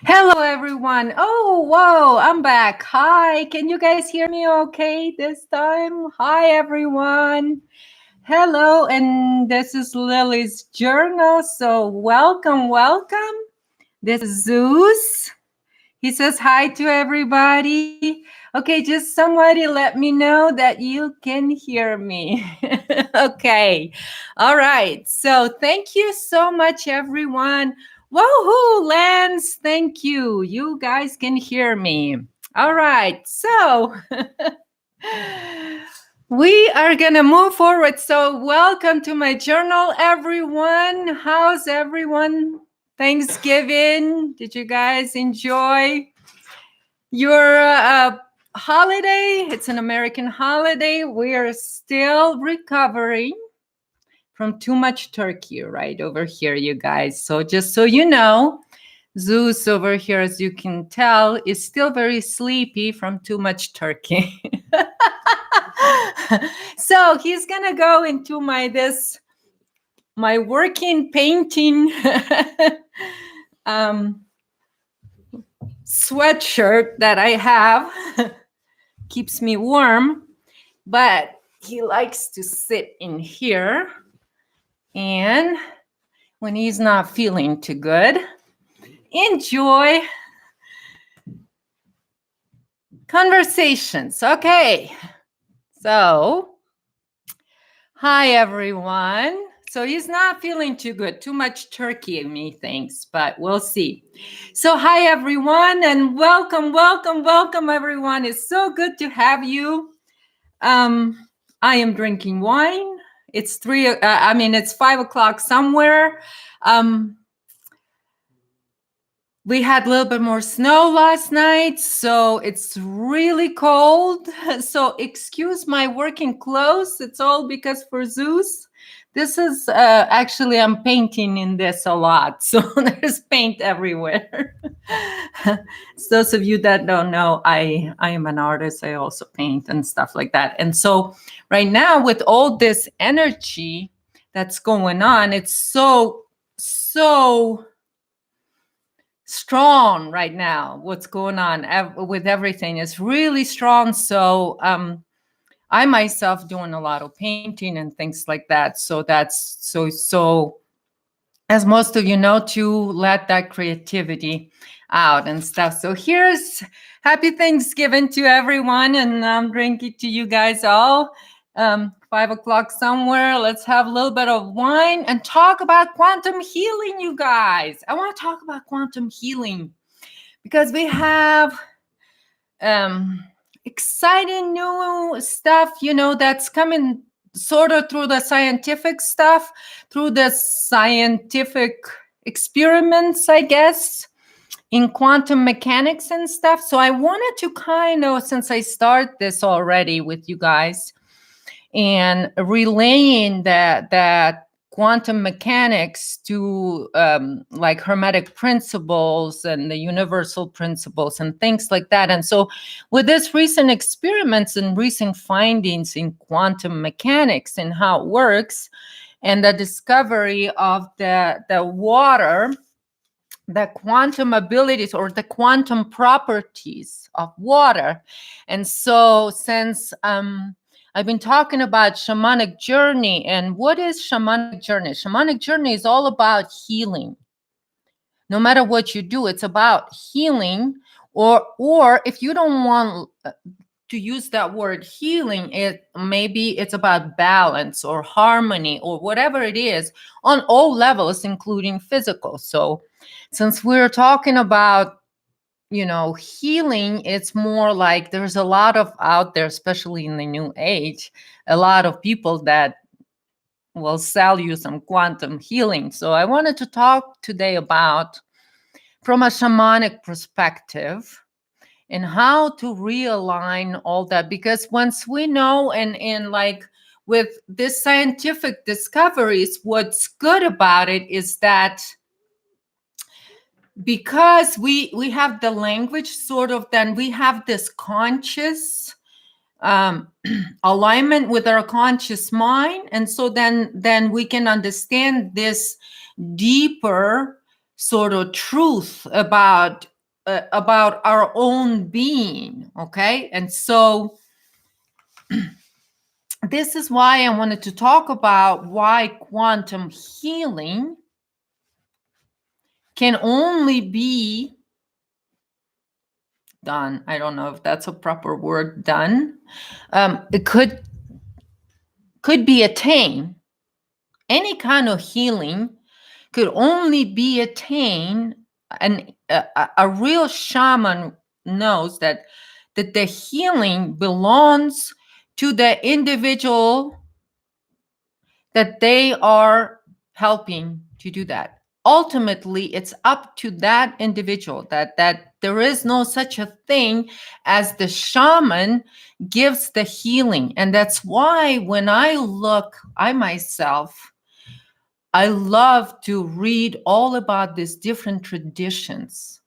Hello, everyone. Oh, whoa, I'm back. Hi, can you guys hear me okay this time? Hi, everyone. Hello, and this is Lily's journal. So, welcome. This is Zeus. He says hi to everybody. Okay, just somebody let me know that you can hear me. Okay. All right. So, thank you so much, everyone. Woohoo, Lance, thank you. You guys can hear me. All right, so we are going to move forward. So, welcome to my journal, everyone. How's everyone? Thanksgiving. Did you guys enjoy your holiday? It's an American holiday. We are still recovering from too much turkey right over here, you guys. So just so you know, Zeus over here, as you can tell, is still very sleepy from too much turkey. So he's gonna go into my working painting sweatshirt that I have. Keeps me warm, but he likes to sit in here. And when he's not feeling too good, enjoy conversations. Okay. So, hi, everyone. So he's not feeling too good. Too much turkey, methinks, but we'll see. So, hi, everyone, and welcome, everyone. It's so good to have you. I am drinking wine. It's 5 o'clock somewhere. We had a little bit more snow last night, so it's really cold. So excuse my working clothes. It's all because for Zeus. This is actually, I'm painting in this a lot. So there's paint everywhere. So those of you that don't know, I am an artist. I also paint and stuff like that. And so right now with all this energy that's going on, it's so strong right now. What's going on with everything is really strong. So I myself doing a lot of painting and things like that. So that's so as most of you know, to let that creativity out and stuff. So here's happy Thanksgiving to everyone, and I'm drinking to you guys all. 5 o'clock somewhere. Let's have a little bit of wine and talk about quantum healing, you guys. I want to talk about quantum healing because we have exciting new stuff, that's coming sort of through the scientific stuff, through the scientific experiments, I guess, in quantum mechanics and stuff. So I wanted to kind of, since I start this already with you guys, and relaying that quantum mechanics to like hermetic principles and the universal principles and things like that. And so with this recent experiments and recent findings in quantum mechanics and how it works, and the discovery of the water, the quantum abilities or the quantum properties of water. And so since I've been talking about shamanic journey. And what is shamanic journey? Shamanic journey is all about healing. No matter what you do, it's about healing. Or if you don't want to use that word healing, maybe it's about balance or harmony or whatever it is on all levels, including physical. So since we're talking about healing, it's more like there's a lot of out there, especially in the new age, a lot of people that will sell you some quantum healing. So I wanted to talk today about from a shamanic perspective and how to realign all that, because once we know and like with this scientific discoveries, what's good about it is that because we have the language sort of, then we have this conscious alignment with our conscious mind, and so then we can understand this deeper sort of truth about about our own being. Okay, and so this is why I wanted to talk about why quantum healing can only be done. I don't know if that's a proper word, done. It could be attained. Any kind of healing could only be attained, and a real shaman knows that the healing belongs to the individual that they are helping to do that. Ultimately, it's up to that individual. That there is no such a thing as the shaman gives the healing. And that's why when I myself, I love to read all about these different traditions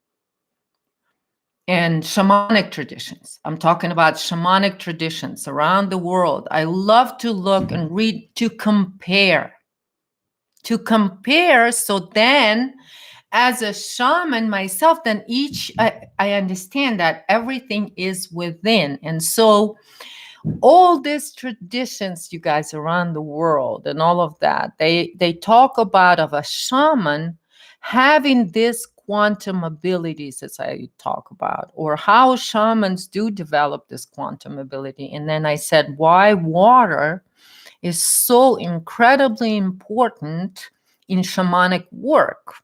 and shamanic traditions. I'm talking about shamanic traditions around the world. I love to look and read to compare. So then, as a shaman myself, then I understand that everything is within. And so all these traditions, you guys, around the world and all of that, they talk about of a shaman having this quantum abilities, as I talk about, or how shamans do develop this quantum ability. And then I said, why water is so incredibly important in shamanic work.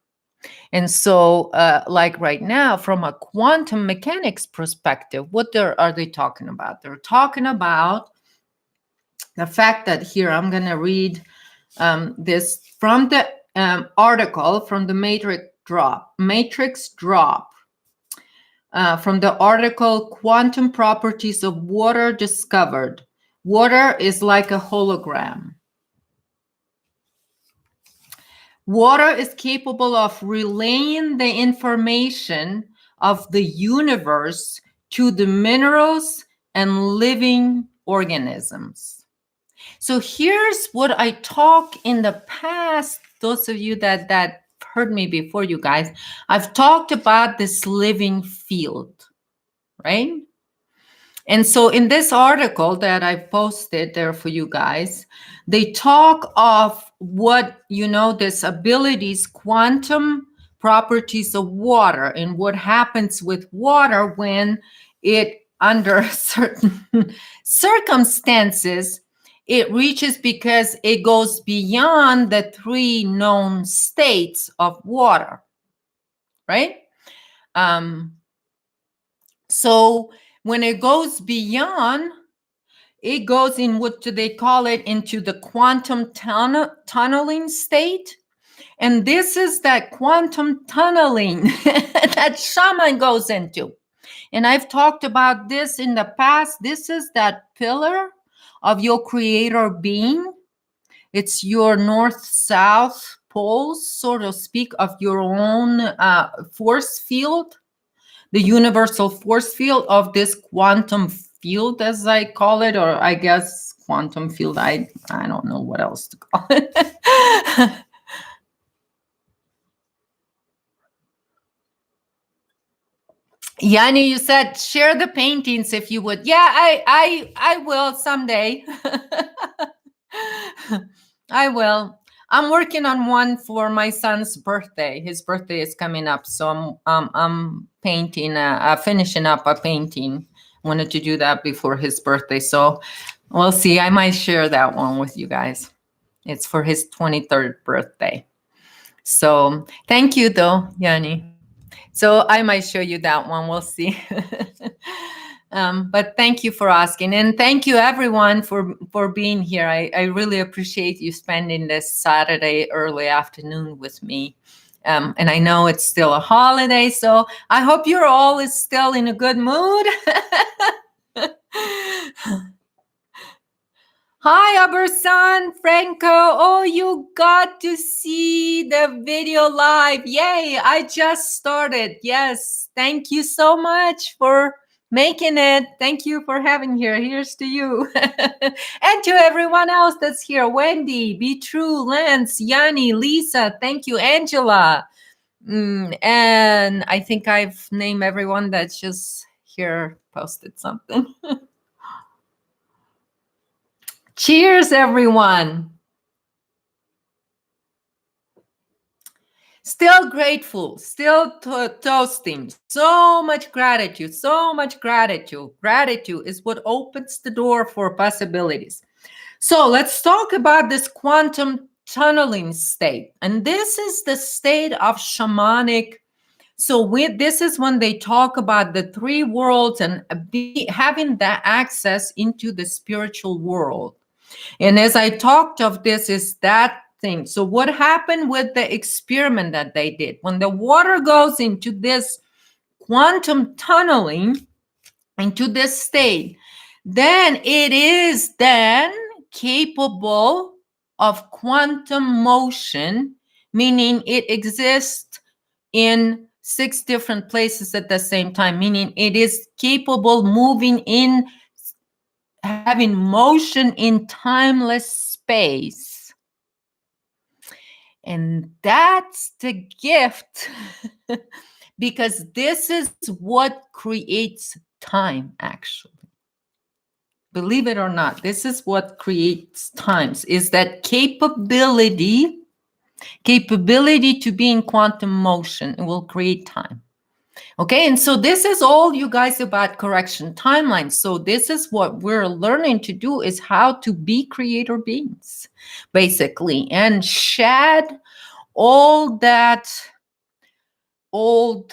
And so, like right now, from a quantum mechanics perspective, what are they talking about? They're talking about the fact that here, I'm going to read this from the article from the Matrix Drop, from the article, Quantum Properties of Water Discovered. Water is like a hologram. Water is capable of relaying the information of the universe to the minerals and living organisms. So here's what I talk in the past. Those of you that heard me before, you guys, I've talked about this living field, right? And so in this article that I posted there for you guys, they talk of what, this abilities, quantum properties of water, and what happens with water when it, under certain circumstances, it reaches, because it goes beyond the 3 known states of water, right? So when it goes beyond, it goes in, what do they call it, into the quantum tunneling state. And this is that quantum tunneling that shaman goes into. And I've talked about this in the past. This is that pillar of your creator being. It's your north-south poles, so to speak, of your own force field. The universal force field of this quantum field, as I call it, or I guess quantum field, I don't know what else to call it. Yanni, you said share the paintings if you would. Yeah, I will someday. I will. I'm working on one for my son's birthday. His birthday is coming up, so I'm painting, finishing up a painting. Wanted to do that before his birthday, so we'll see. I might share that one with you guys. It's for his 23rd birthday. So thank you, though, Yanni. So I might show you that one. We'll see. But thank you for asking. And thank you, everyone, for being here. I really appreciate you spending this Saturday early afternoon with me. And I know it's still a holiday, so I hope you're all still in a good mood. Hi, Abersan, Franco. Oh, you got to see the video live. Yay, I just started. Yes, thank you so much for making it. Thank you for having here. Here's to you. And to everyone else that's here. Wendy, Be True, Lance, Yanni, Lisa. Thank you, Angela. And I think I've named everyone that's just here posted something. Cheers, everyone. Still grateful, still toasting. So much gratitude, so much gratitude. Gratitude is what opens the door for possibilities. So let's talk about this quantum tunneling state. And this is the state of shamanic. So this is when they talk about the three worlds and having that access into the spiritual world. And as I talked of this is that thing. So what happened with the experiment that they did? When the water goes into this quantum tunneling, into this state, then it is then capable of quantum motion, meaning it exists in 6 different places at the same time, meaning it is capable moving in, having motion in timeless space. And that's the gift because this is what creates time, actually. Believe it or not, this is what creates times, is that capability to be in quantum motion. It will create time. Okay, and so this is all, you guys, about correction timelines. So this is what we're learning to do, is how to be creator beings, basically, and shed all that old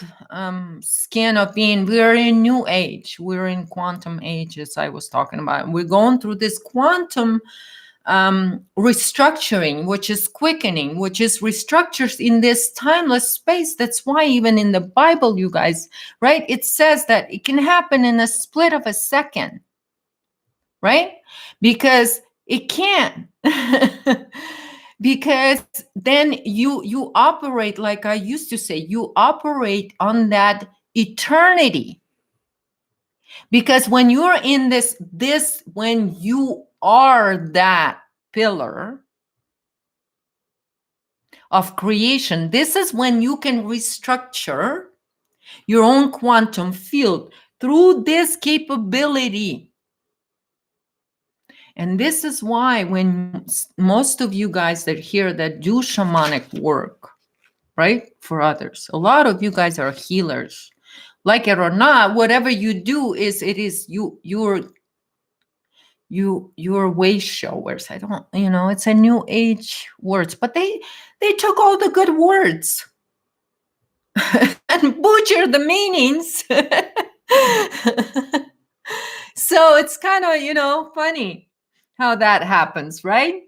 skin of being. We're in new age, we're in quantum age, as I was talking about. We're going through this quantum restructuring, which is quickening, which is restructures in this timeless space. That's why even in the Bible, you guys, right, it says that it can happen in a split of a second, right? Because it can. Because then you operate, like I used to say, you operate on that eternity. Because when you're in this when you are that pillar of creation, this is when you can restructure your own quantum field through this capability. And this is why when most of you guys that here that do shamanic work, right, for others, a lot of you guys are healers. Like it or not, whatever you do you're way showers. I don't, it's a new age words, but they took all the good words and butchered the meanings. So it's kind of, funny how that happens, right?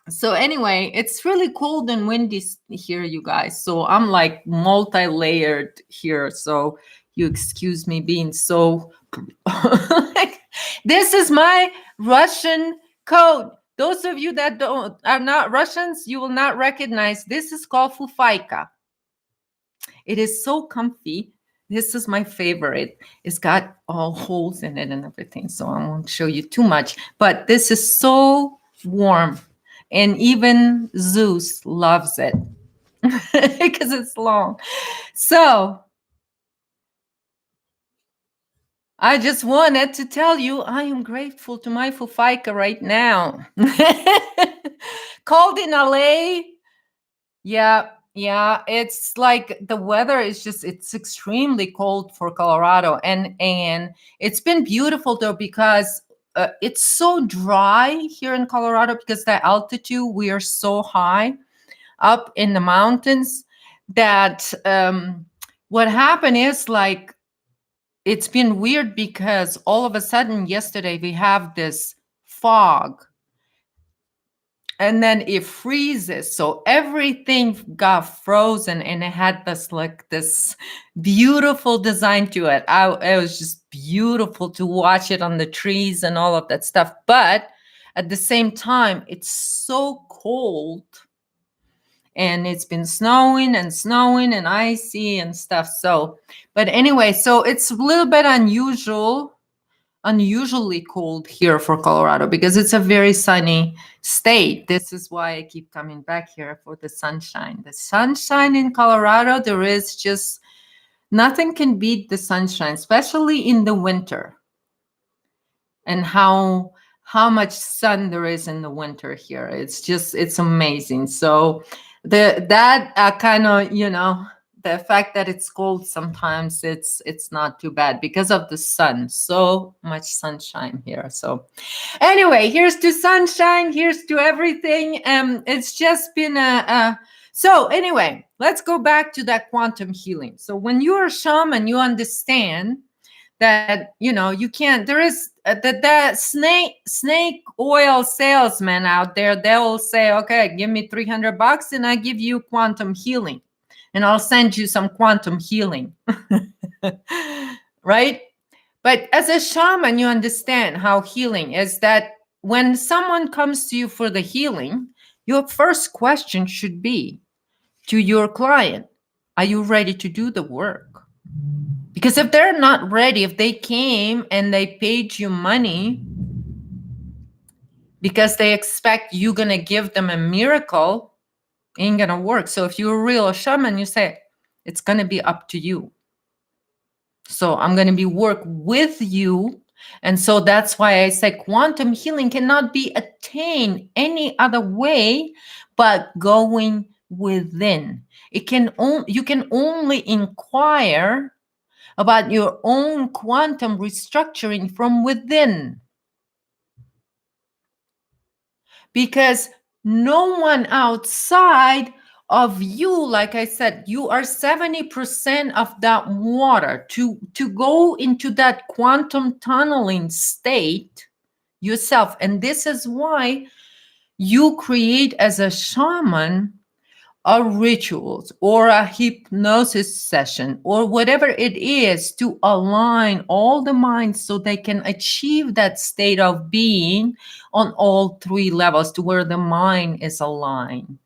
So anyway, it's really cold and windy here, you guys. So I'm like multi-layered here. So you excuse me being so like, this is my Russian coat. Those of you that are not Russians, you will not recognize. This is called fufaika. It is so comfy. This is my favorite. It's got all holes in it and everything, so I won't show you too much. But this is so warm. And even Zeus loves it because it's long. So I just wanted to tell you I am grateful to my fufaika right now. Cold in LA. Yeah, it's like the weather is it's extremely cold for Colorado, and it's been beautiful though because it's so dry here in Colorado because the altitude, we are so high up in the mountains that what happened is like it's been weird because all of a sudden yesterday we have this fog and then it freezes, so everything got frozen and it had this beautiful design to it. It was just beautiful to watch it on the trees and all of that stuff, but at the same time it's so cold and it's been snowing and icy and stuff. So but anyway, so it's a little bit unusual unusually cold here for Colorado because it's a very sunny state. This is why I keep coming back here for the sunshine. The sunshine in Colorado, there is just nothing can beat the sunshine, especially in the winter. And how much sun there is in the winter here. It's amazing. So that kind of, the fact that it's cold sometimes, it's not too bad because of the sun. So much sunshine here. So anyway, here's to sunshine, here's to everything. It's just been so anyway, let's go back to that quantum healing. So when you're a shaman, you understand that you can't. There is that snake oil salesman out there. They'll say, okay, give me $300 and I give you quantum healing, and I'll send you some quantum healing. Right? But as a shaman, you understand how healing is. That when someone comes to you for the healing, your first question should be to your client, are you ready to do the work? Because if they're not ready, if they came and they paid you money because they expect you gonna give them a miracle, ain't gonna work. So if you're a real shaman, you say, it's gonna be up to you. So I'm gonna be work with you. And so that's why I say quantum healing cannot be attained any other way but going within. You can only inquire about your own quantum restructuring from within. Because no one outside of you, like I said, you are 70% of that water. To go into that quantum tunneling state yourself. And this is why you create as a shaman a rituals or a hypnosis session or whatever it is to align all the minds so they can achieve that state of being on all three levels, to where the mind is aligned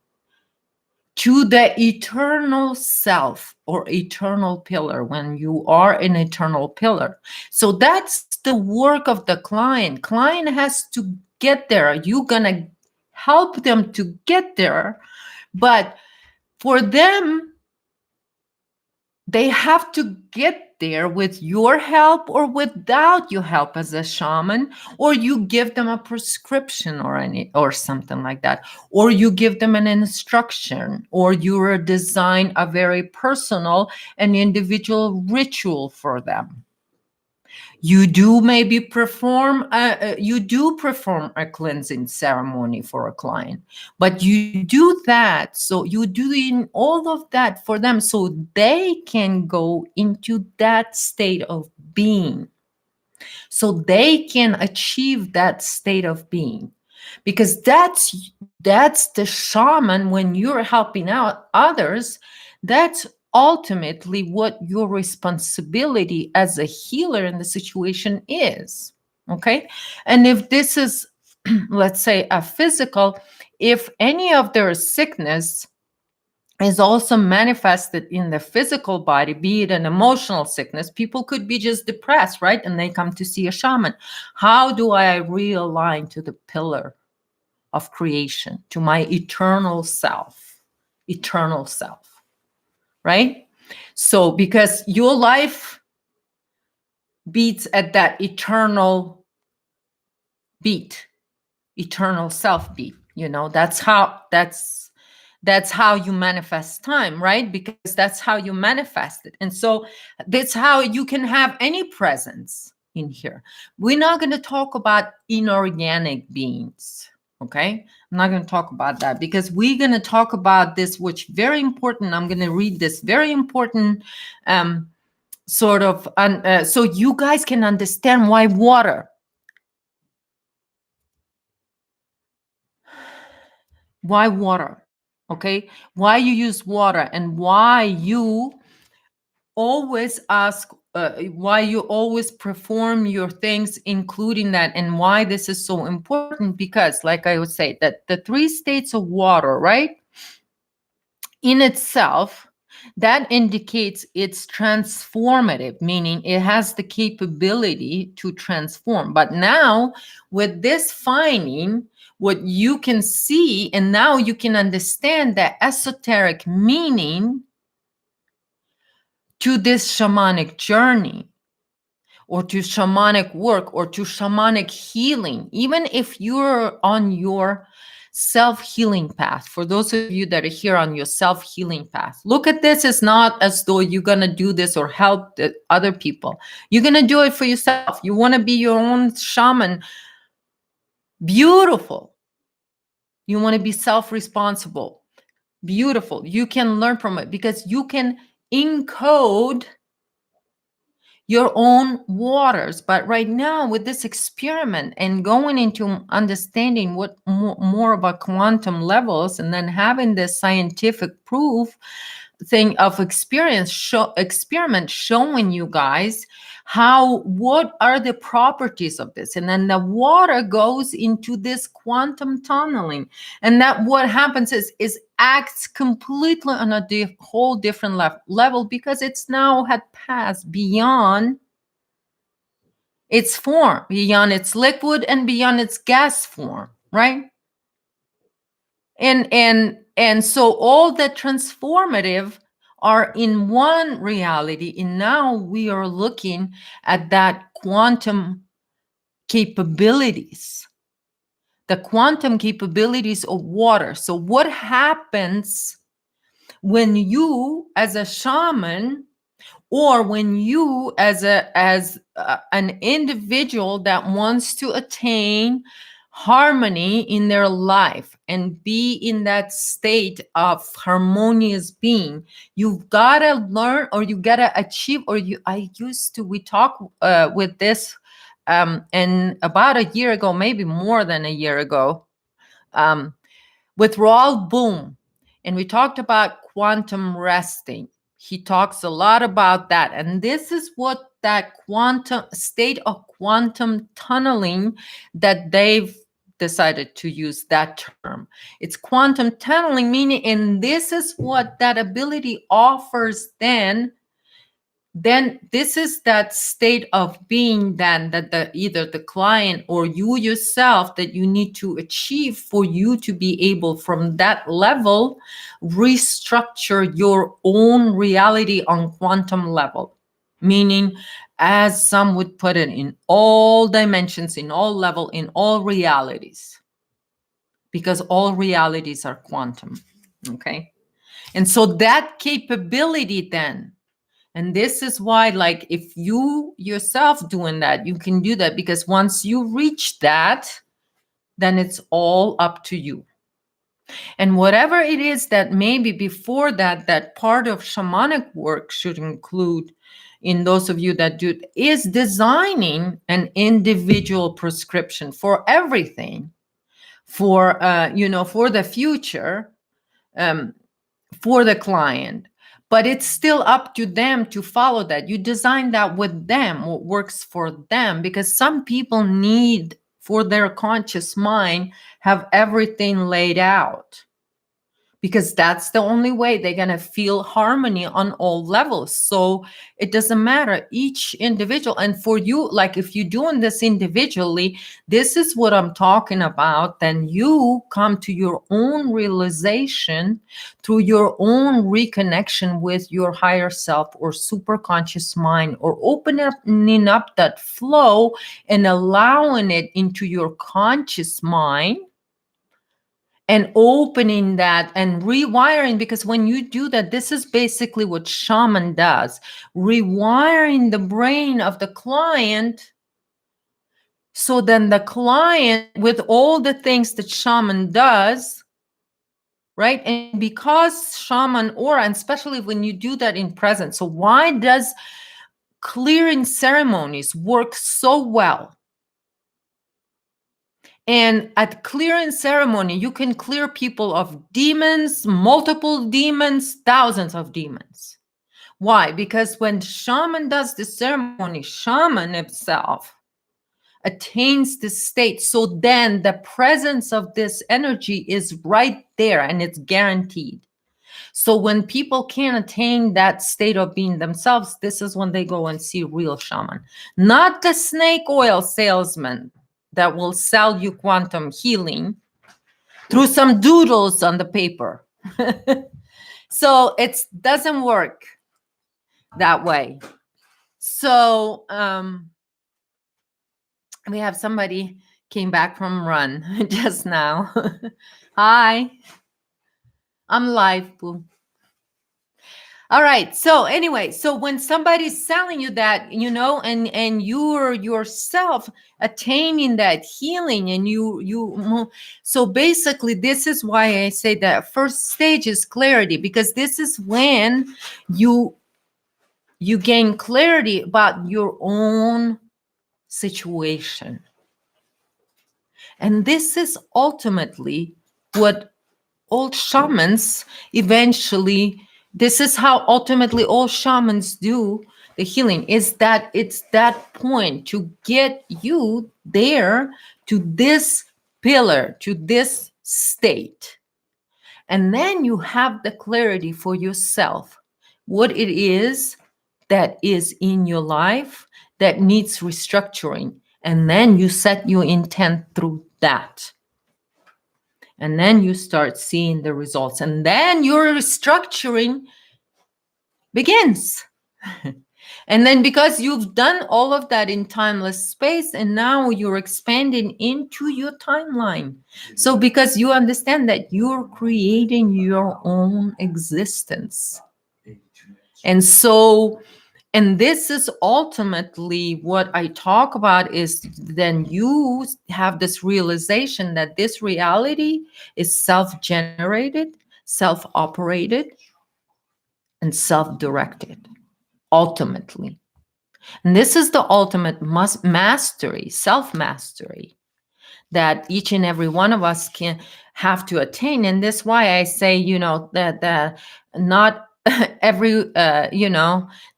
to the eternal self or eternal pillar, when you are an eternal pillar. So that's the work of the client. Client has to get there. You're gonna help them to get there, but for them, they have to get there with your help or without your help as a shaman, or you give them a prescription or something like that, or you give them an instruction, or you design a very personal and individual ritual for them. You do maybe perform a cleansing ceremony for a client, but you do that. So you're doing all of that for them so they can go into that state of being, so they can achieve that state of being. Because that's the shaman. When you're helping out others, that's ultimately what your responsibility as a healer in the situation is. Okay? And if this is, let's say, a physical, if any of their sickness is also manifested in the physical body, be it an emotional sickness, people could be just depressed, right? And they come to see a shaman. How do I realign to the pillar of creation, to my eternal self, right? So because your life beats at that eternal beat, eternal self beat, that's how you manifest time, right? Because that's how you manifest it. And so that's how you can have any presence in here. We're not going to talk about inorganic beings. Okay, I'm not going to talk about that, because we're going to talk about this, which very important. I'm going to read this very important so you guys can understand why water. Why water? Okay, why you use water, and why you always ask, why you always perform your things, including that, and why this is so important. Because, like I would say, that the three states of water, right, in itself, That indicates it's transformative, meaning it has the capability to transform. But now, with this finding, what you can see, and now you can understand the esoteric meaning to this shamanic journey, or to shamanic work, or to shamanic healing, even if you're on your self-healing path. For those of you that are here on your self-healing path, look at this as not as though you're going to do this or help the other people. You're going to do it for yourself. You want to be your own shaman. Beautiful. You want to be self-responsible. Beautiful. You can learn from it because you can encode your own waters. But right now, with this experiment and going into understanding what more about quantum levels, and then having this scientific proof thing of experiment showing you guys what are the properties of this, and then the water goes into this quantum tunneling, and that what happens is acts completely on a whole different level, because it's now had passed beyond its form, beyond its liquid and beyond its gas form, right? And so all the transformative are in one reality, and now we are looking at that quantum capabilities, the quantum capabilities of water. So what happens when you as a shaman, or when you as an individual that wants to attain harmony in their life and be in that state of harmonious being, you've got to learn, or you got to achieve, or we talk with this and about a year ago, maybe more than a year ago, with Raul Boom, and we talked about quantum resting. He talks a lot about that, and this is what that quantum state of quantum tunneling that they've decided to use that term. It's quantum tunneling, meaning, and this is what that ability offers then this is that state of being then that either the client or you yourself that you need to achieve for you to be able from that level restructure your own reality on quantum level, meaning, as some would put it, in all dimensions, in all level, in all realities, because all realities are quantum. Okay, and so that capability then, and this is why, like, if you yourself doing that, you can do that, because once you reach that, then it's all up to you. And whatever it is that maybe before that, that part of shamanic work should include, in those of you that do, is designing an individual prescription for everything, for for the future, for the client. But it's still up to them to follow that. You design that with them, what works for them, because some people need, for their conscious mind, have everything laid out, because that's the only way they're going to feel harmony on all levels. So it doesn't matter, each individual. And for you, like, if you're doing this individually, this is what I'm talking about, then you come to your own realization through your own reconnection with your higher self or super conscious mind, or opening up that flow and allowing it into your conscious mind, and opening that and rewiring. Because when you do that, this is basically what shaman does, rewiring the brain of the client. So then the client, with all the things that shaman does, right? And because shaman aura, and especially when you do that in presence, so why does clearing ceremonies work so well? And at clearing ceremony, you can clear people of demons, multiple demons, thousands of demons. Why? Because when shaman does the ceremony, shaman himself attains this state. So then the presence of this energy is right there, and it's guaranteed. So when people can't attain that state of being themselves, this is when they go and see real shaman, not the snake oil salesman that will sell you quantum healing through some doodles on the paper. So it doesn't work that way. So we have somebody came back from run just now. Hi, I'm live, boo. All right. So anyway, so when somebody's selling you that, and you're yourself attaining that healing, and so basically, this is why I say that first stage is clarity, because this is when you gain clarity about your own situation. And this is ultimately what all shamans eventually, this is how ultimately all shamans do the healing, is that it's that point to get you there to this pillar, to this state. And then you have the clarity for yourself, what it is that is in your life that needs restructuring. And then you set your intent through that. And then you start seeing the results. And then your restructuring begins. And then because you've done all of that in timeless space, and now you're expanding into your timeline. So because you understand that you're creating your own existence. And so, and this is ultimately what I talk about, is then you have this realization that this reality is self-generated, self-operated, and self-directed, ultimately. And this is the ultimate mastery, self-mastery, that each and every one of us can have to attain. And that's why I say, that not every,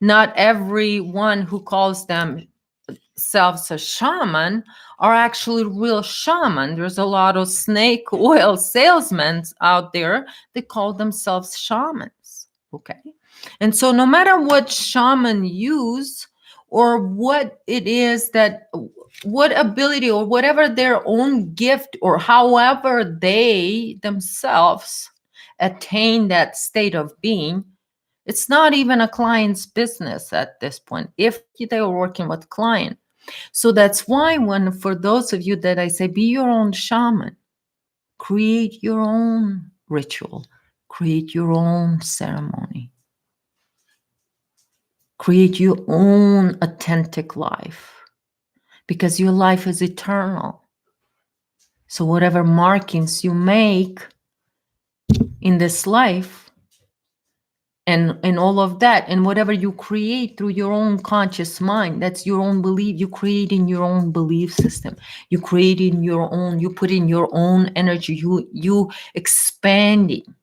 not everyone who calls themselves a shaman are actually real shaman. There's a lot of snake oil salesmen out there that call themselves shamans. Okay. And so no matter what shaman use, or what it is that, what ability or whatever their own gift, or however they themselves attain that state of being, it's not even a client's business at this point, if they are working with client. So that's why, when, for those of you that I say, be your own shaman, create your own ritual, create your own ceremony, create your own authentic life, because your life is eternal. So whatever markings you make in this life, and all of that, and whatever you create through your own conscious mind, that's your own belief. You create in your own belief system. You create in your own, you put in your own energy. You expanding.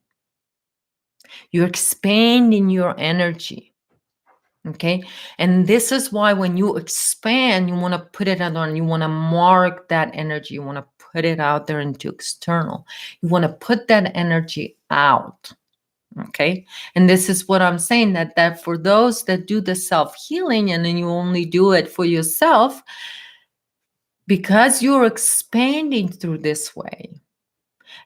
You're expanding your energy. Okay. And this is why when you expand, you want to put it out on, you want to mark that energy. You want to put it out there into external. You want to put that energy out. Okay. And this is what I'm saying, that for those that do the self-healing, and then you only do it for yourself, because you're expanding through this way,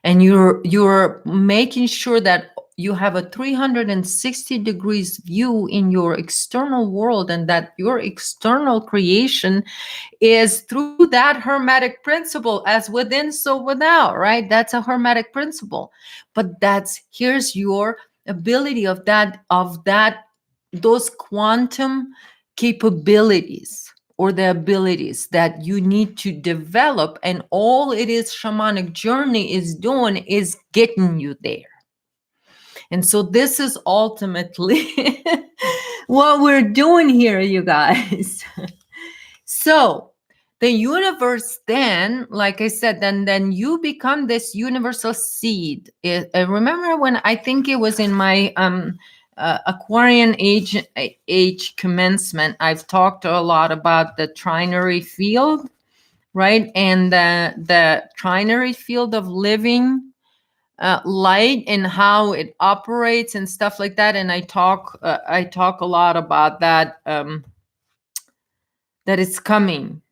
and you're making sure that you have a 360 degrees view in your external world, and that your external creation is through that hermetic principle, as within so without, right? That's a hermetic principle. But here's your ability of those quantum capabilities, or the abilities that you need to develop. And all it is shamanic journey is doing is getting you there. And so this is ultimately what we're doing here, you guys. So the universe, then, like I said, then you become this universal seed. Remember when, I think it was in my Aquarian age commencement, I've talked a lot about the trinary field, right? And the trinary field of living light and how it operates and stuff like that. And I talk a lot about that, that it's coming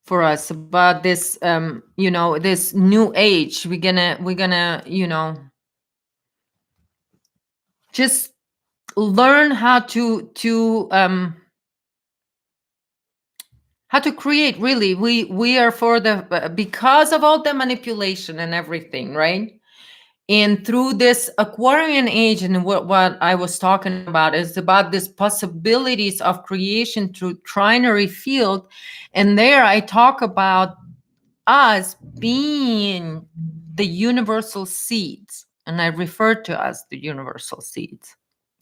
for us, about this, this new age. We're gonna just learn how to create. Really, we are for the, because of all the manipulation and everything, right? And through this Aquarian age, and what I was talking about is about this possibilities of creation through trinary field. And there I talk about us being the universal seeds, and I refer to us the universal seeds.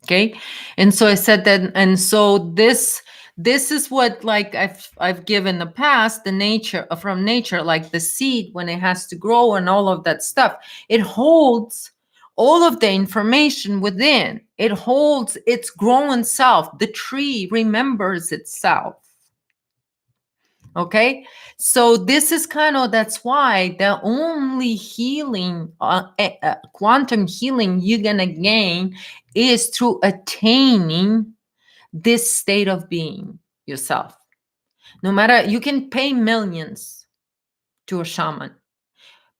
Okay. And so I said that, and so this is what, like, I've given the past, the nature from nature, like the seed when it has to grow and all of that stuff. It holds all of the information within. It holds its growing self. The tree remembers itself. Okay, so this is kind of, that's why the only healing, quantum healing you're gonna gain is through attaining this state of being yourself. No matter, you can pay millions to a shaman,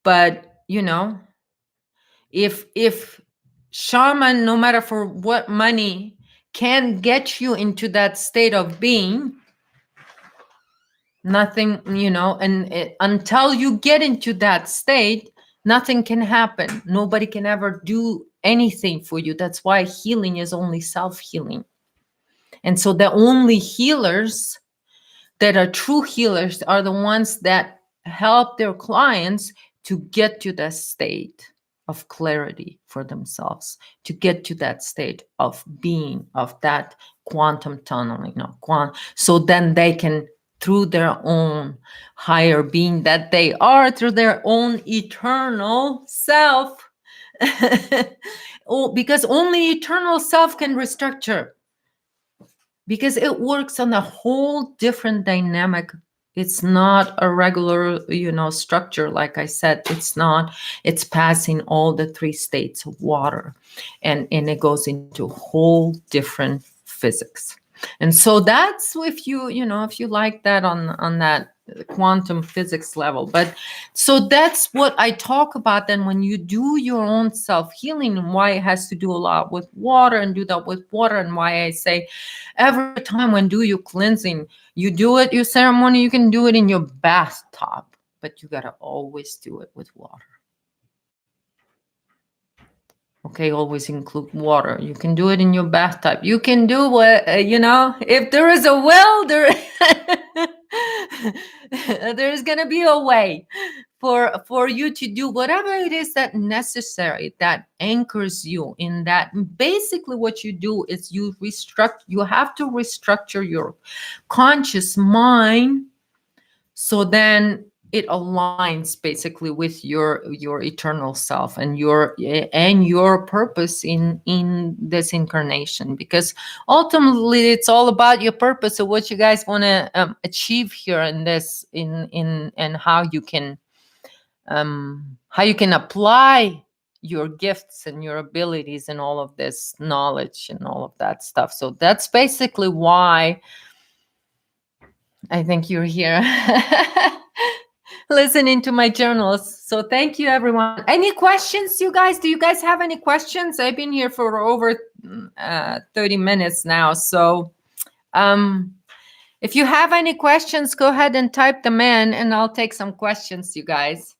but if shaman, no matter for what money, can get you into that state of being, nothing, and until you get into that state, nothing can happen. Nobody can ever do anything for you. That's why healing is only self-healing. And so the only healers that are true healers are the ones that help their clients to get to that state of clarity for themselves, to get to that state of being, of that quantum tunneling, so then they can, through their own higher being that they are, through their own eternal self, because only eternal self can restructure, because it works on a whole different dynamic. It's not a regular, structure. Like I said, it's not. It's passing all the three states of water, and it goes into whole different physics. And so that's, if you like that on that quantum physics level. But so that's what I talk about then when you do your own self-healing, and why it has to do a lot with water, and do that with water, and why I say every time when do your cleansing, you do it, your ceremony, you can do it in your bathtub, but you got to always do it with water. Okay, always include water. You can do it in your bathtub. You can do what, if there is a will, there's going to be a way for you to do whatever it is that necessary, that anchors you in that. Basically what you do is you have to restructure your conscious mind, so then it aligns basically with your eternal self and your purpose in this incarnation, because ultimately it's all about your purpose of what you guys want to achieve here in this, and how you can apply your gifts and your abilities and all of this knowledge and all of that stuff. So that's basically why I think you're here listening to my journals. So thank you, everyone. Any questions, you guys? Do you guys have any questions? I've been here for over 30 minutes now. So if you have any questions, go ahead and type them in, and I'll take some questions, you guys.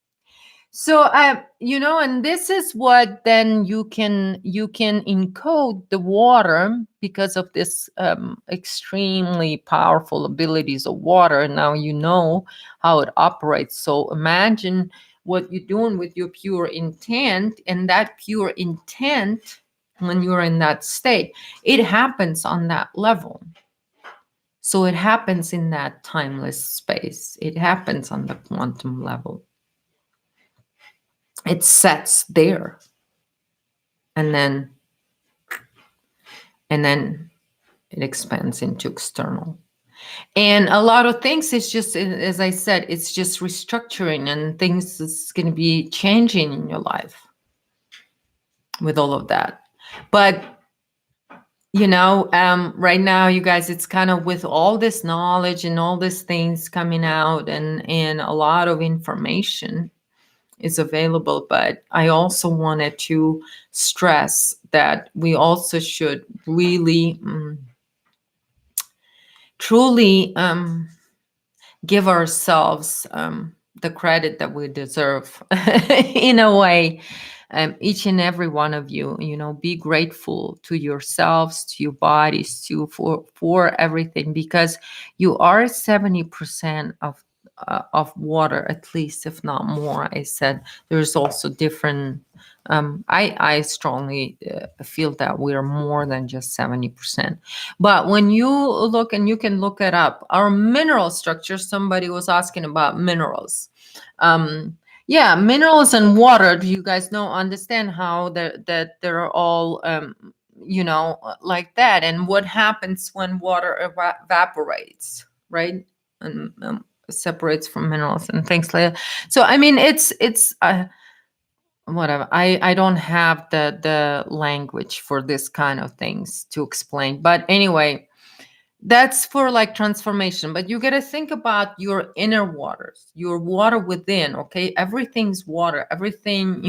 So and this is what then you can encode the water, because of this extremely powerful abilities of water. Now you know how it operates. So imagine what you're doing with your pure intent, and that pure intent, when you're in that state, it happens on that level. So it happens in that timeless space. It happens on the quantum level. It sets there, and then it expands into external. And a lot of things, it's just, as I said, it's just restructuring, and things is going to be changing in your life with all of that. But right now, you guys, it's kind of with all this knowledge and all these things coming out, and a lot of information is available. But I also wanted to stress that we also should really, truly, give ourselves, the credit that we deserve in a way. Each and every one of you, be grateful to yourselves, to your bodies, for everything, because you are 70% of water, at least, if not more. I said there's also different. I strongly feel that we are more than just 70%. But when you look, and you can look it up, our mineral structure, somebody was asking about minerals. Yeah, minerals and water. Do you guys understand how that they're all, like that, and what happens when water evaporates, right? And separates from minerals and things like that. So I mean, it's whatever. I don't have the language for this kind of things to explain, but anyway, that's for like transformation. But you got to think about your inner waters, your water within. Okay, everything's water, everything,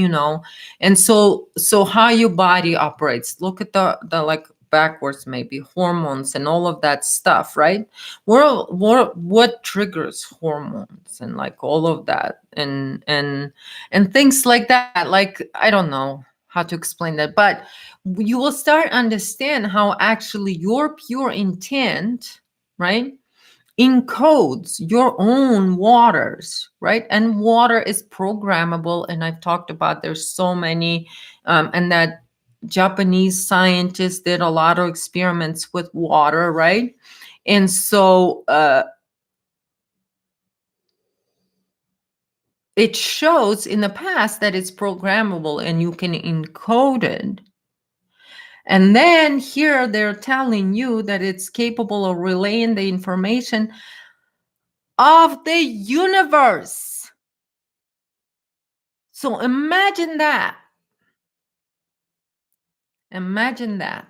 and so how your body operates. Look at the like backwards, maybe hormones and all of that stuff, right? What triggers hormones and like all of that, and things like that. Like, I don't know how to explain that, but you will start understand how actually your pure intent, right, encodes your own waters, right? And water is programmable, and I've talked about, there's so many, and that Japanese scientists did a lot of experiments with water, right? And so it shows in the past that it's programmable and you can encode it. And then here they're telling you that it's capable of relaying the information of the universe. So imagine that. Imagine that.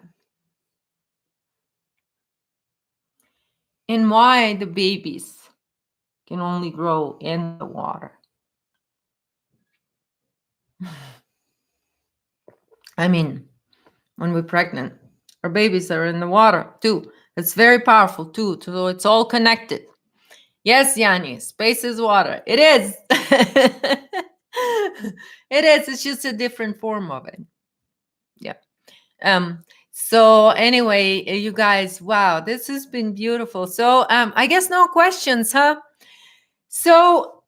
And why the babies can only grow in the water. I mean, when we're pregnant, our babies are in the water too. It's very powerful too. So it's all connected. Yes, Yanni, space is water. It is. It is. It's just a different form of it. Yeah. So anyway, you guys, wow, this has been beautiful. So I guess no questions, huh? So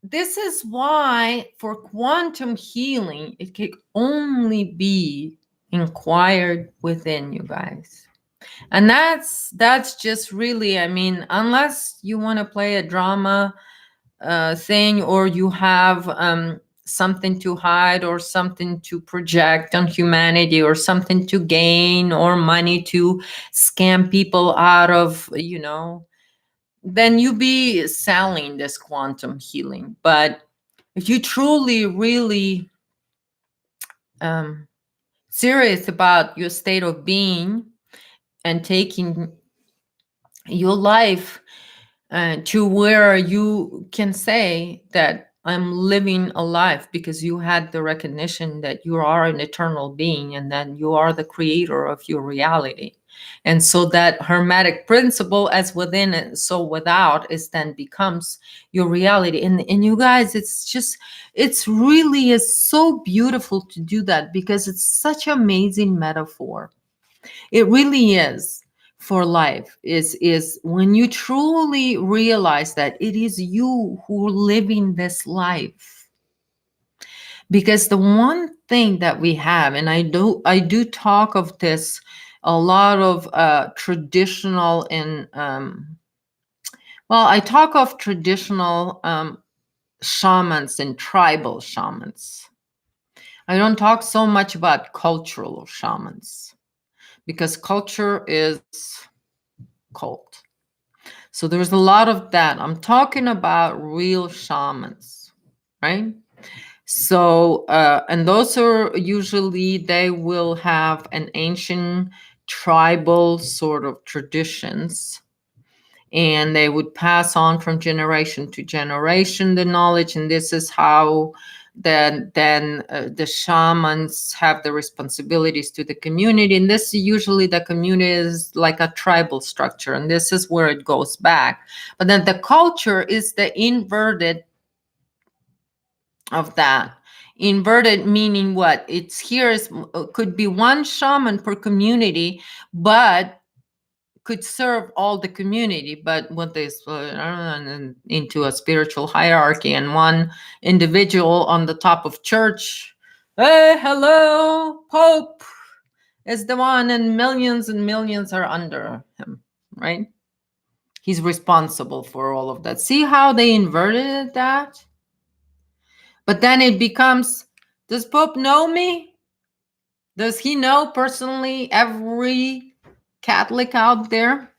this is why for quantum healing, it can only be inquired within, you guys. And that's just really, I mean, unless you want to play a drama thing, or you have something to hide, or something to project on humanity, or something to gain, or money to scam people out of, then you be selling this quantum healing. But if you truly, really serious about your state of being and taking your life to where you can say that I'm living a life, because you had the recognition that you are an eternal being, and that you are the creator of your reality. And so that hermetic principle, as within and so without, is then becomes your reality. And you guys, it's really is so beautiful to do that, because it's such an amazing metaphor. It really is. For life is when you truly realize that it is you who are living this life. Because the one thing that we have, and I do talk of this, a lot of traditional, and well, I talk of traditional shamans and tribal shamans. I don't talk so much about cultural shamans, because culture is cult. So there's a lot of that. I'm talking about real shamans, right? So, and those are usually, they will have an ancient tribal sort of traditions, and they would pass on from generation to generation the knowledge. And this is how then the shamans have the responsibilities to the community. And this usually, the community is like a tribal structure, and this is where it goes back. But then the culture is the inverted of that. Inverted meaning what? It's here is could be one shaman per community, but could serve all the community. But what they into a spiritual hierarchy, and one individual on the top of church, hey, hello, Pope, is the one, and millions are under him, right? He's responsible for all of that. See how they inverted that? But then it becomes, does Pope know me? Does he know personally every Catholic out there?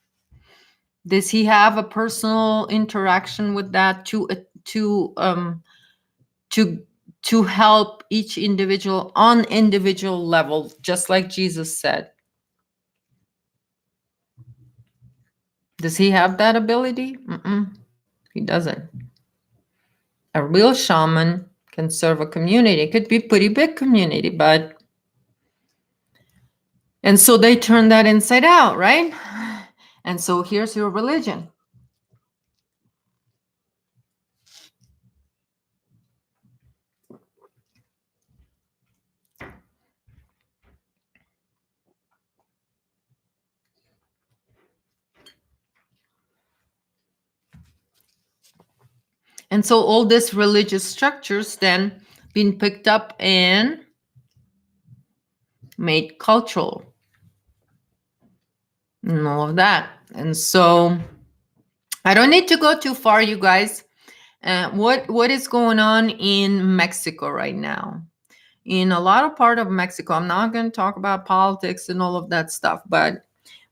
Does he have a personal interaction with that to help each individual on individual level, just like Jesus said? Does he have that ability? He doesn't. A real shaman can serve a community. It could be a pretty big community, but and so they turn that inside out, right? And so here's your religion. And so all these religious structures then been picked up and made cultural and all of that. And so I don't need to go too far, you guys. What is going on in Mexico right now? In a lot of part of Mexico, I'm not going to talk about politics and all of that stuff, but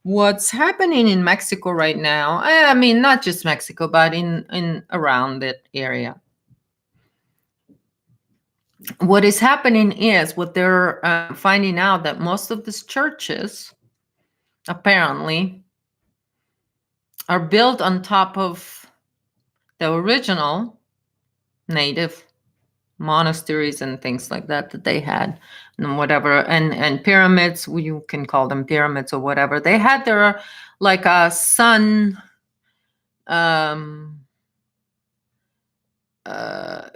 what's happening in Mexico right now, I mean, not just Mexico, but in around that area. What is happening is, what they're finding out, that most of these churches apparently are built on top of the original native monasteries and things like that they had, and whatever, and pyramids, you can call them pyramids or whatever. They had their like a sun,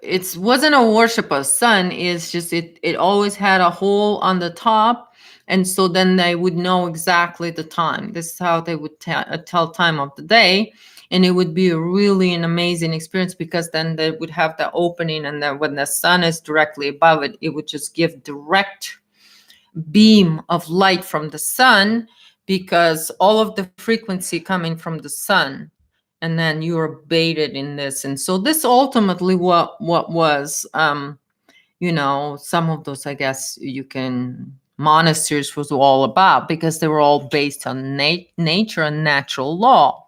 it wasn't a worship of sun, it's just it always had a hole on the top, and so then they would know exactly the time. This is how they would tell time of the day. And it would be really an amazing experience, because then they would have the opening, and then when the sun is directly above it, it would just give direct beam of light from the sun, because all of the frequency coming from the sun, and then you're baited in this. And so this ultimately what was some of those, I guess you can, monasteries was all about, because they were all based on nature and natural law.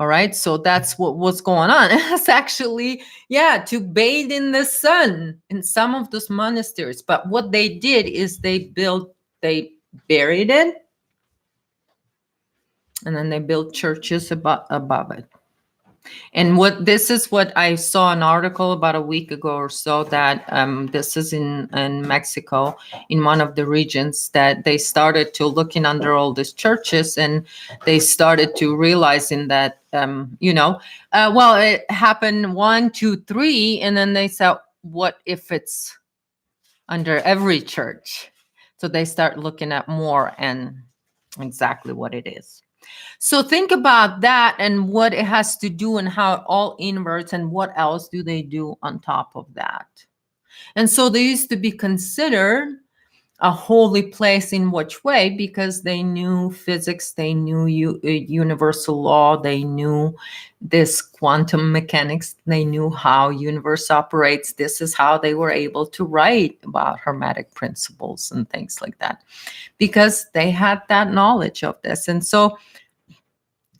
All right, so that's what was going on. It's actually, to bathe in the sun in some of those monasteries. But what they did is they buried it, and then they built churches above it. And this is what I saw an article about a week ago or so, that this is in Mexico, in one of the regions, that they started to looking under all these churches, and they started to realizing that, well, it happened 1, 2, 3, and then they said, what if it's under every church? So they start looking at more and exactly what it is. So think about that, and what it has to do, and how it all inverts, and what else do they do on top of that. And so they used to be considered a holy place. In which way? Because they knew physics, they knew universal law, they knew this quantum mechanics, they knew how universe operates. This is how they were able to write about hermetic principles and things like that, because they had that knowledge of this. And so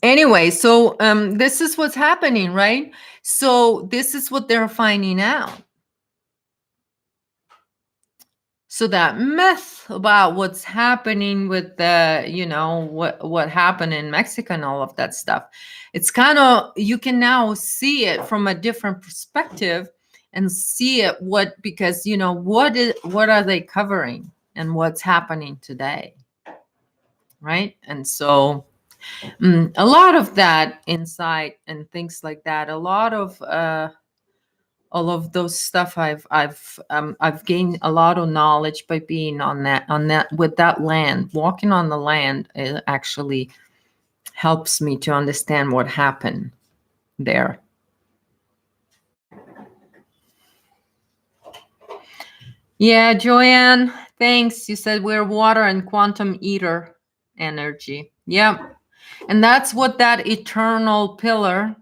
Anyway, so this is what's happening, right? So this is what they're finding out. So that myth about what's happening with the, what happened in Mexico and all of that stuff, it's kind of, you can now see it from a different perspective and see it because what are they covering and what's happening today, right? And so a lot of that insight and things like that, a lot of all of those stuff I've gained a lot of knowledge by being on that with that land, walking on the land. It actually helps me to understand what happened there. Yeah, Joanne, thanks. You said we're water and quantum ether energy. Yeah, and that's what that eternal pillar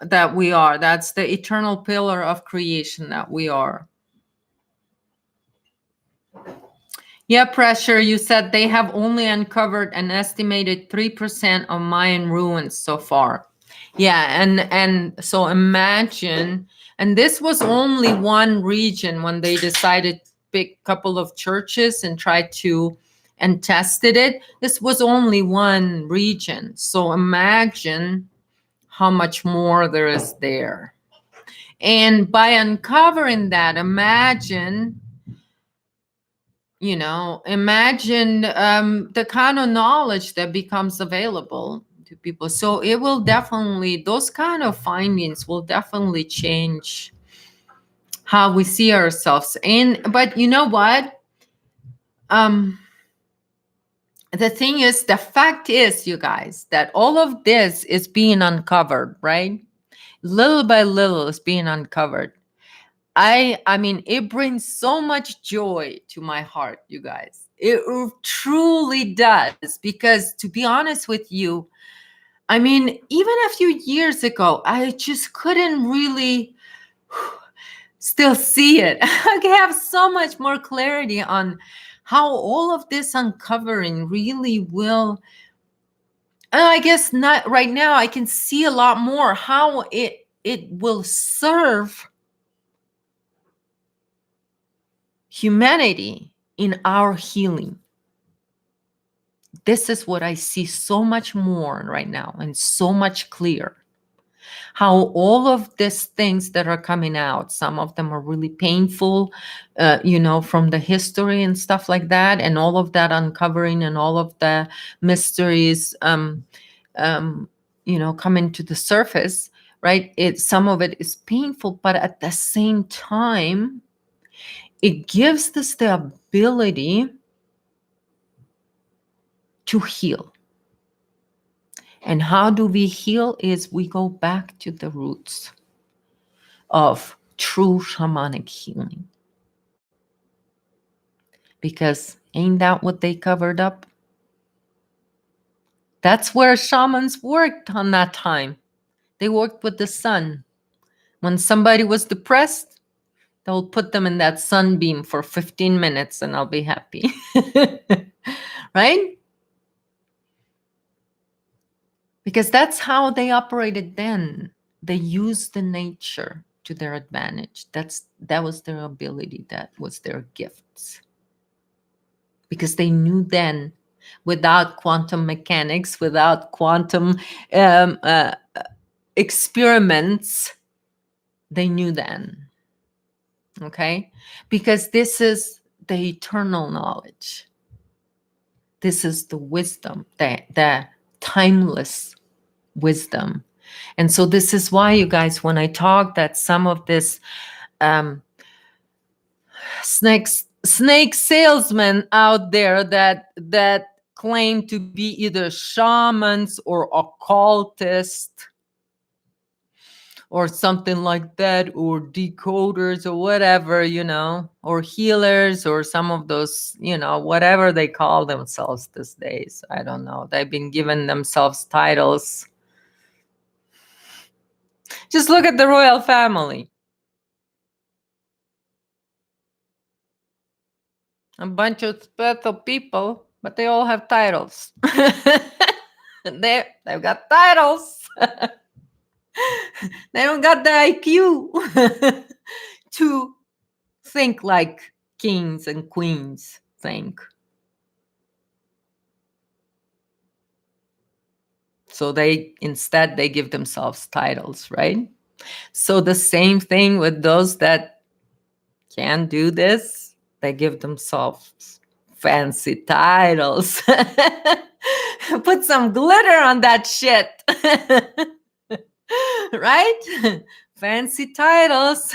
that we are. That's the eternal pillar of creation that we are. Yeah, Pressure, you said they have only uncovered an estimated 3% of Mayan ruins so far. Yeah, and so imagine, and this was only one region when they decided to pick a couple of churches and tried to and tested it. This was only one region. So imagine how much more there is there. And by uncovering that, imagine the kind of knowledge that becomes available to people. So it will definitely, those kind of findings will definitely change how we see ourselves. But you know what? The thing is, the fact is, you guys, that all of this is being uncovered, right? Little by little is being uncovered. I mean, it brings so much joy to my heart, you guys. It truly does. Because to be honest with you, I mean, even a few years ago, I just couldn't really still see it. I have so much more clarity on how all of this uncovering really will. And I guess not right now, I can see a lot more how it will serve humanity in our healing. This is what I see so much more right now and so much clear. How all of these things that are coming out, some of them are really painful, from the history and stuff like that, and all of that uncovering and all of the mysteries, coming to the surface, right? Some of it is painful, but at the same time, it gives us the ability to heal. And how do we heal is we go back to the roots of true shamanic healing. Because ain't that what they covered up? That's where shamans worked on that time. They worked with the sun. When somebody was depressed, they'll put them in that sunbeam for 15 minutes and I'll be happy. Right? Because that's how they operated then. They used the nature to their advantage. That was their ability. That was their gifts. Because they knew then, without quantum mechanics, without quantum experiments, they knew then. Okay? Because this is the eternal knowledge. This is the wisdom, the timeless wisdom. And so this is why, you guys, when I talk that some of this snake salesmen out there that claim to be either shamans or occultists or something like that, or decoders or whatever, or healers, or some of those, whatever they call themselves these days. I don't know. They've been given themselves titles. Just look at the royal family. A bunch of special people, but they all have titles. They've got titles. They don't got the IQ to think like kings and queens think. So they give themselves titles, right? So the same thing with those that can do this, they give themselves fancy titles. Put some glitter on that shit. Right? Fancy titles.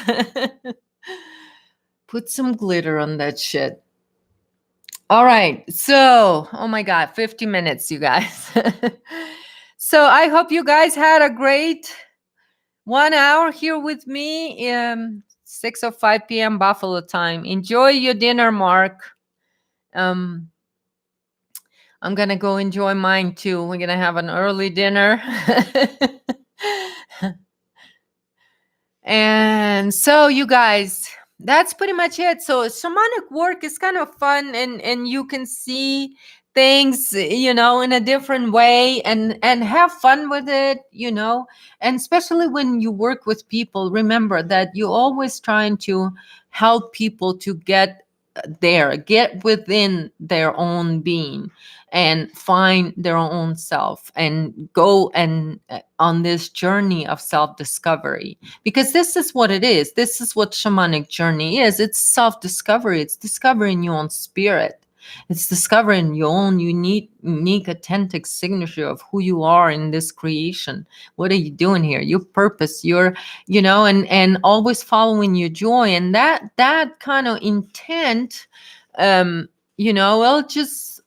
Put some glitter on that shit. All right. So, oh my God, 50 minutes, you guys. So I hope you guys had a great 1 hour here with me. 6:05 p.m. Buffalo time. Enjoy your dinner, Mark. I'm gonna go enjoy mine too. We're gonna have an early dinner. And so, you guys, that's pretty much it. So shamanic work is kind of fun, and you can see things, in a different way, and have fun with it, and especially when you work with people, remember that you're always trying to help people to get get within their own being and find their own self and go and on this journey of self-discovery, because this is what it is. This is what shamanic journey is. It's self-discovery. It's discovering your own spirit. It's discovering your own unique authentic signature of who you are in this creation. What are you doing here? Your purpose, and always following your joy. And that kind of intent, will just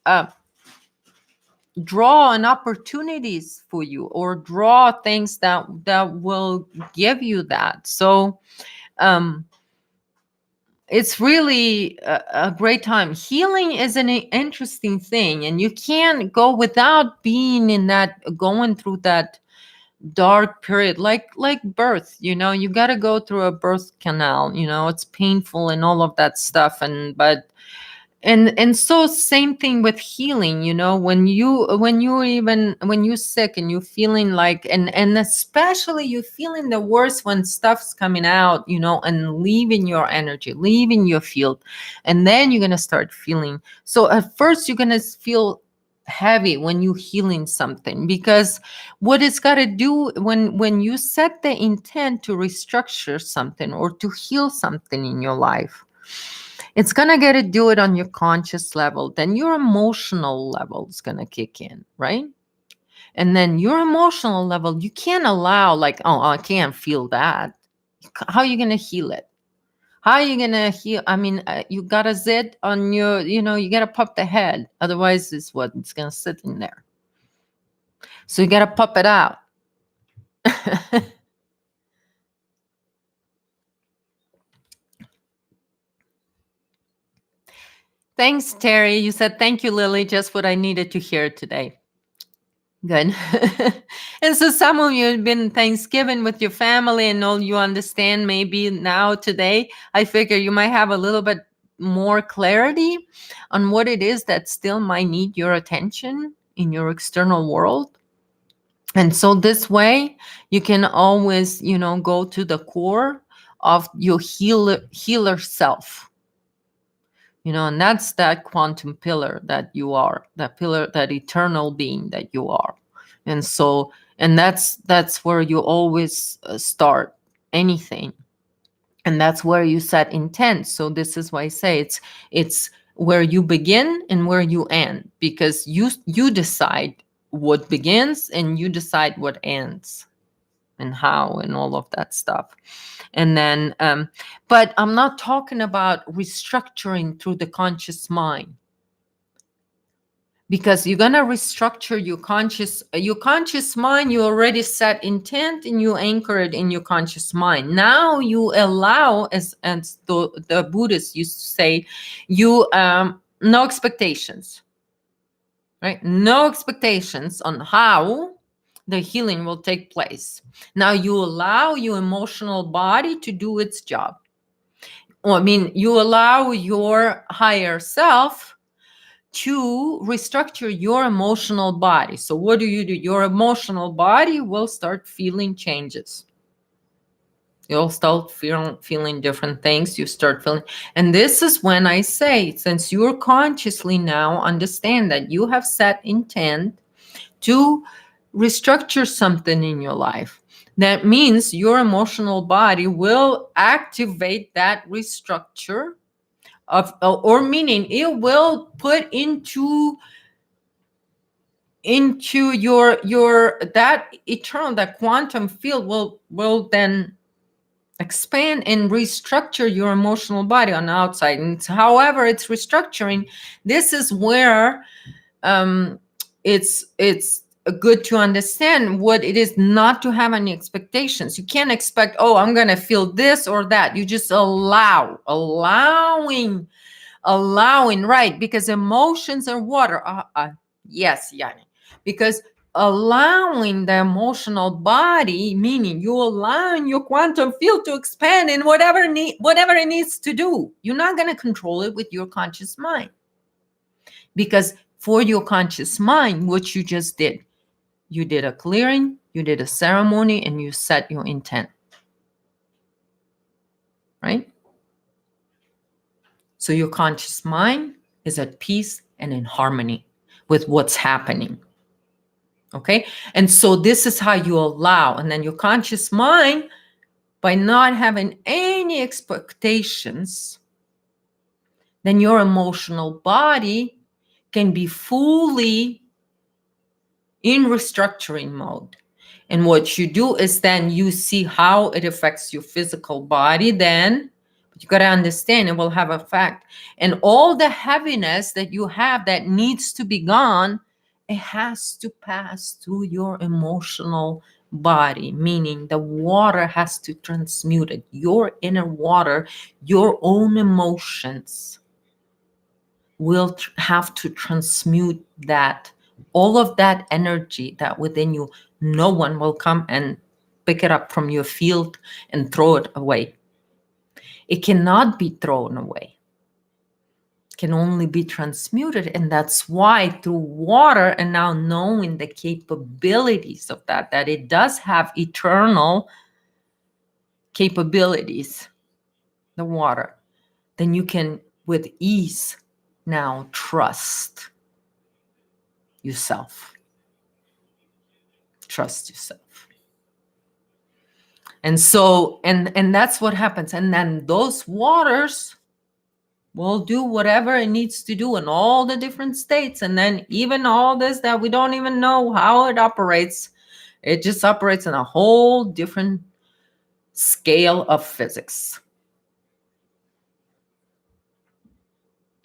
draw on opportunities for you, or draw things that will give you that. So it's really a great time. Healing is an interesting thing, and you can't go without being in that, going through that dark period, like birth. You got to go through a birth canal. It's painful and all of that stuff, and so same thing with healing. When you're sick and you're feeling like, and especially you're feeling the worst when stuff's coming out, and leaving your energy, leaving your field, and then you're gonna start feeling. So at first you're gonna feel heavy when you're healing something, because what it's got to do, when you set the intent to restructure something or to heal something in your life, it's going to get to do it on your conscious level. Then your emotional level is going to kick in, right? And then your emotional level, you can't allow like, oh, I can't feel that. How are you going to heal it? How are you going to heal? I mean, you got to zit on your, you got to pop the head. Otherwise, it's going to sit in there. So you got to pop it out. Thanks, Terry. You said, thank you, Lily. Just what I needed to hear today. Good. And so some of you have been Thanksgiving with your family and all, you understand maybe now today. I figure you might have a little bit more clarity on what it is that still might need your attention in your external world. And so this way you can always, go to the core of your healer self. And that's that quantum pillar that you are, that pillar, that eternal being that you are. And so, and that's where you always start anything. And that's where you set intent. So this is why I say it's where you begin and where you end, because you decide what begins and you decide what ends and how and all of that stuff. And then, but I'm not talking about restructuring through the conscious mind, because you're going to restructure your conscious mind. You already set intent and you anchor it in your conscious mind. Now you allow, as the Buddhists used to say, you no expectations, right? No expectations on how the healing will take place. Now you allow your emotional body to do its job. You allow your higher self to restructure your emotional body. So what do? Your emotional body will start feeling changes. You'll start feeling different things. You start feeling, and this is when I say, since you're consciously now understand that you have set intent to restructure something in your life, that means your emotional body will activate that restructure of, or meaning it will put into your that eternal, that quantum field will then expand and restructure your emotional body on the outside. And however it's restructuring, this is where it's good to understand what it is, not to have any expectations. You can't expect, oh, I'm going to feel this or that. You just allowing, right? Because emotions are water. Yes, Yanni. Because allowing the emotional body, meaning you allowing your quantum field to expand in whatever it needs to do. You're not going to control it with your conscious mind. Because for your conscious mind, what you just did, you did a clearing, you did a ceremony, and you set your intent. Right? So your conscious mind is at peace and in harmony with what's happening. Okay? And so this is how you allow. And then your conscious mind, by not having any expectations, then your emotional body can be fully in restructuring mode. And what you do is then you see how it affects your physical body then. But you got to understand it will have effect. And all the heaviness that you have that needs to be gone, it has to pass through your emotional body, meaning the water has to transmute it. Your inner water, your own emotions will have to transmute that, all of that energy that within you. No one will come and pick it up from your field and throw it away. It cannot be thrown away. It can only be transmuted. And that's why through water, and now knowing the capabilities of that it does have eternal capabilities, the water, then you can with ease now trust yourself. Trust yourself. And so, and that's what happens. And then those waters will do whatever it needs to do in all the different states. And then even all this that we don't even know how it operates, it just operates in a whole different scale of physics.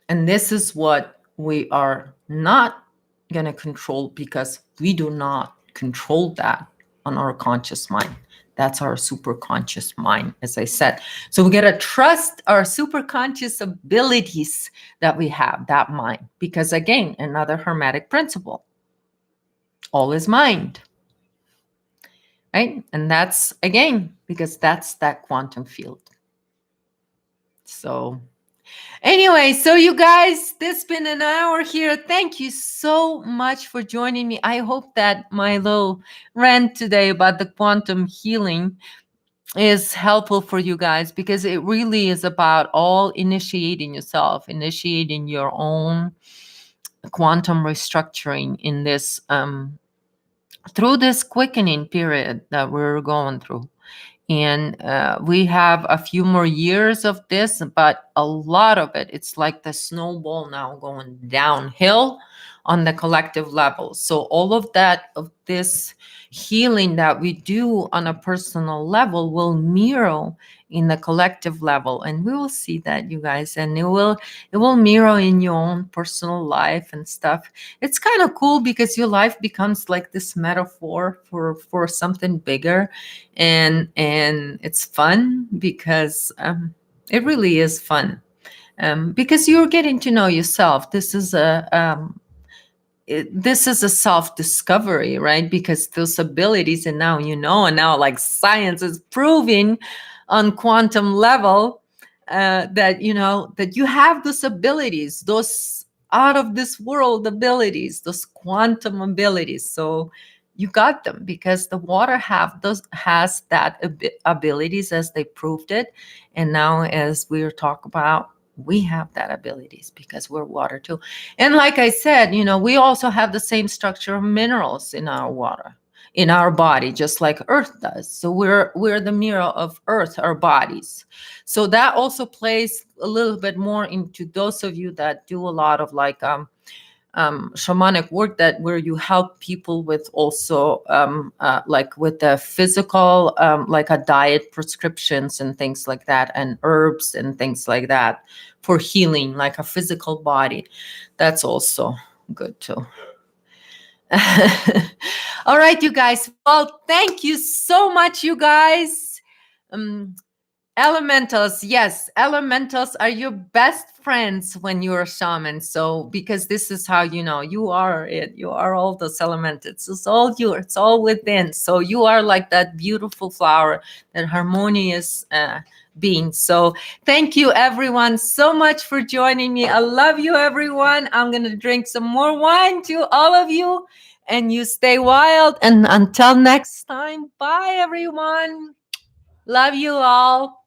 And this is what we are not going to control, because we do not control that on our conscious mind. That's our superconscious mind, as I said. So we got to trust our superconscious abilities that we have, that mind. Because again, another Hermetic principle, all is mind. Right? And that's, again, because that's that quantum field. So anyway, so you guys, this has been an hour here. Thank you so much for joining me. I hope that my little rant today about the quantum healing is helpful for you guys, because it really is about all initiating yourself, initiating your own quantum restructuring in this through this quickening period that we're going through. And we have a few more years of this, but a lot of it, it's like the snowball now going downhill on the collective level. So all of this healing that we do on a personal level will mirror in the collective level, and we will see that, you guys, and it will mirror in your own personal life and stuff. It's kind of cool, because your life becomes like this metaphor for something bigger, and it's fun, because it really is fun, because you're getting to know yourself. This is a self-discovery, right? Because those abilities, and now and now like science is proving on quantum level that that you have those abilities, those out of this world abilities, those quantum abilities. So you got them because the water has that abilities as they proved it. And now as we're talking about, we have that abilities because we're water too. And like I said, we also have the same structure of minerals in our water, in our body, just like earth does. So we're the mirror of earth, our bodies. So that also plays a little bit more into those of you that do a lot of like shamanic work, that where you help people with also like with the physical, like a diet prescriptions and things like that, and herbs and things like that for healing, like a physical body. That's also good too. All right, you guys. Well, thank you so much, you guys. Um, Elementals, yes, elementals are your best friends when you're a shaman. So, because this is how you are it, you are all those elementals. It's all you, it's all within. So, you are like that beautiful flower, that harmonious being. So, thank you, everyone, so much for joining me. I love you, everyone. I'm going to drink some more wine to all of you, and you stay wild. And until next time, bye, everyone. Love you all.